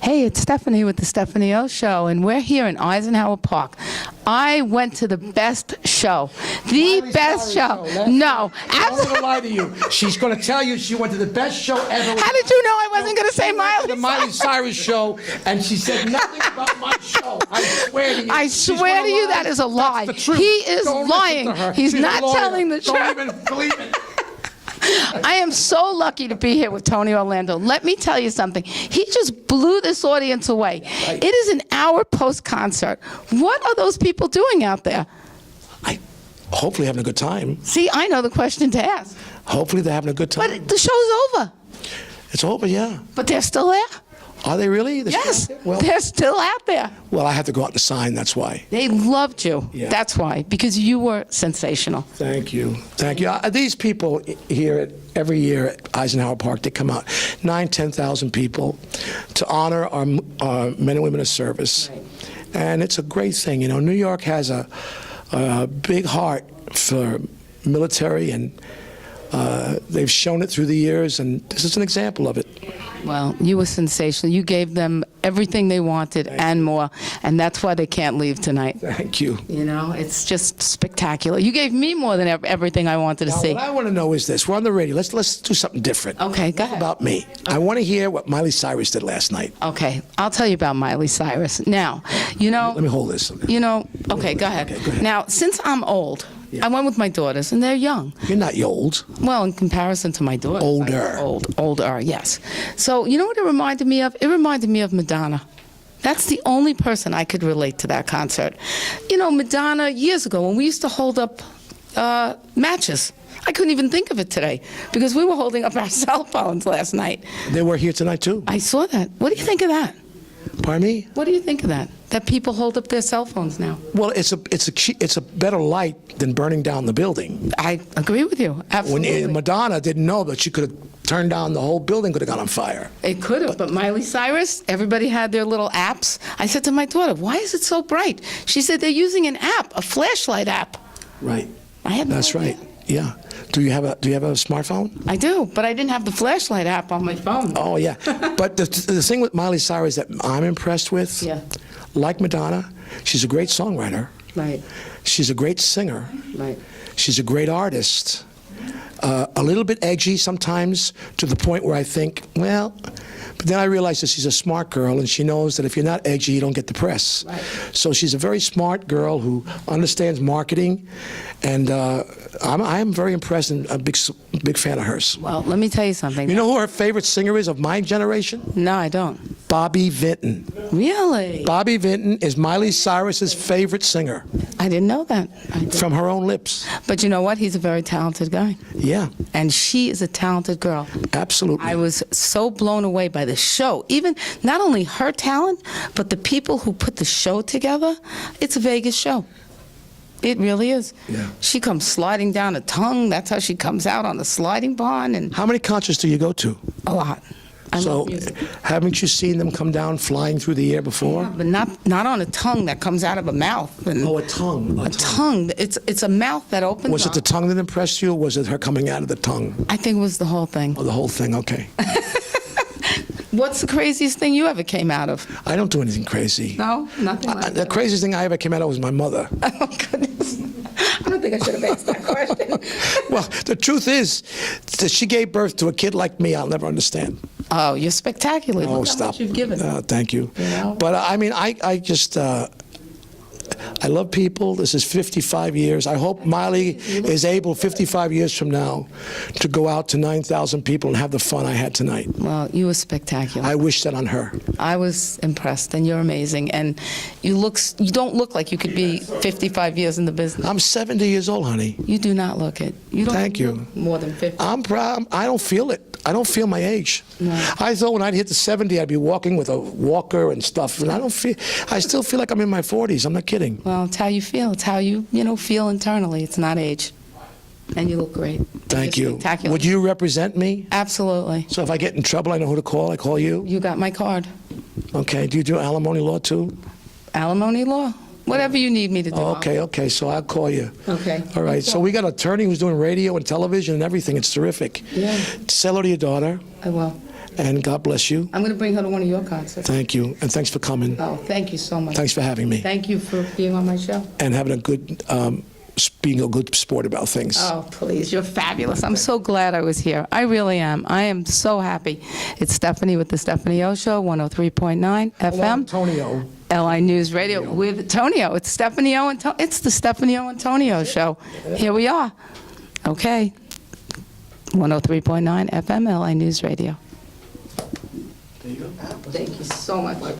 Hey, it's Stephanie with the Stephanie O Show, and we're here in Eisenhower Park. I went to the best show. The Miley best Cyrus show. No, I'm absolutely. going to lie to you. She's going to tell you she went to the best show ever. How did you know I wasn't going to say She went to Miley the Miley Cyrus show, and she said nothing about my show. I swear to you. I She's swear gonna to you lie. that is a lie. That's the truth. He is Don't lying. listen to her. He's She's not a lawyer. telling the truth. Don't even believe it. I am so lucky to be here with Tony Orlando. Let me tell you something. He just blew this audience away. Right. It is an hour post-concert. What are those people doing out there? Hopefully having a good time. See, I know the question to ask. Hopefully they're having a good time. But the show's over. It's over, yeah. But they're still there? Are they really? Yes, Well, they're still out there. I have to go out and sign, that's why. They loved you. Yeah. That's why, because you were sensational. Thank you. Thank you. These people here every year at Eisenhower Park, they come out, 10,000 people, to honor our men and women of service. Right. And it's a great thing. You know, New York has a big heart for military, and they've shown it through the years, and this is an example of it. Well, you were sensational. You gave them everything they wanted and more, and that's why they can't leave tonight. Thank you. You know, it's just spectacular. You gave me more than everything I wanted to Now, see. what I want to know is this. We're on the radio. Let's do something different. Okay, go ahead. About me. I want to hear what Miley Cyrus did last night. Okay, I'll tell you about Miley Cyrus. Now, you know... Let me hold this. You know, okay, go ahead. Okay, go ahead. Now, since I'm old, I went with my daughters, and they're young. You're not old. Well, in comparison to my daughters. Older. Older, yes. So, you know what it reminded me of? It reminded me of Madonna. That's the only person I could relate to that concert. You know, Madonna, years ago, when we used to hold up matches, I couldn't even think of it today, because we were holding up our cell phones last night. They were here tonight, too. I saw that. What do you think of that? Pardon me? What do you think of that? That people hold up their cell phones now? Well, it's a better light than burning down the building. I agree with you. Absolutely. When Madonna didn't know that she could have turned down the whole building, could have gone on fire. It could have, but Miley Cyrus, everybody had their little apps. I said to my daughter, why is it so bright? She said they're using an app, a flashlight app. Right. I had no That's idea. right. Yeah. Do you have a smartphone? I do, but I didn't have the flashlight app on my phone. Oh yeah. But the thing with Miley Cyrus that I'm impressed with, Yeah. like Madonna, she's a great songwriter. Right, She's a great singer. right. She's a great artist. A little bit edgy sometimes, to the point where I think, well, but then I realize that she's a smart girl, and she knows that if you're not edgy, you don't get the press. Right. So she's a very smart girl who understands marketing, and I am very impressed and a big fan of hers. Well, let me tell you something. You know who her favorite singer is of my generation? No, I don't. Bobby Vinton. Really? Bobby Vinton is Miley Cyrus's favorite singer, I didn't know that. I didn't. from her own lips. But you know what? He's a very talented guy. Yeah, And she is a talented girl. absolutely. I was so blown away by the show. Even not only her talent, but the people who put the show together. It's a Vegas show. It really is. Yeah. She comes sliding down a tongue. That's how she comes out on the sliding barn, and How many concerts do you go to? a lot. I So, love music. haven't you seen them come down flying through the air before? But not on a tongue that comes out of a mouth. And Oh, a tongue. a tongue. It's a mouth that opens Was it up. the tongue that impressed you, or was it her coming out of the tongue? I think it was the whole thing. Oh, the whole thing, okay. What's the craziest thing you ever came out of? I don't do anything crazy. No, nothing like The that. craziest thing I ever came out of was my mother. Oh, goodness. I don't think I should have asked that question. Well, the truth is that she gave birth to a kid like me I'll never understand. Oh, you're spectacular. Oh, Look how stop. much you've given. Thank you. You know? But I mean, I just, I love people. This is 55 years. I hope Miley is able 55 years from now to go out to 9,000 people and have the fun I had tonight. Well, you were spectacular. I wish that on her. I was impressed, and you're amazing. And you don't look like you could be 55 years in the business. I'm 70 years old, honey. You do not look it. You don't Thank you. look more than 50. I'm proud. I don't feel it. I don't feel my age. No. I thought when I'd hit the 70, I'd be walking with a walker and stuff, and I still feel like I'm in my 40s. I'm not kidding. Well, it's how you feel. It's how you feel internally. It's not age. And you look great. Thank You're you. spectacular. Would you represent me? Absolutely. So if I get in trouble, I know who to call. I call you. You got my card. Okay. Do you do alimony law too? Alimony law? Whatever you need me to do. Oh, okay. So I'll call you. Okay. All right. So we got an attorney who's doing radio and television and everything. It's terrific. Yeah. Say hello to your daughter. I will. And God bless you. I'm going to bring her to one of your concerts. Thank you. And thanks for coming. Oh, thank you so much. Thanks for having me. Thank you for being on my show. And having a good, being a good sport about things. Oh, please, you're fabulous. I'm so glad I was here. I really am. I am so happy. It's Stephanie with the Stephanie O Show, 103.9 FM. Antonio. LI News Radio with Tonio. It's Stephanie O and it's the Stephanie O and Tonio Show. Here we are. Okay. 103.9 FM, LI News Radio. There you go. Thank you so much.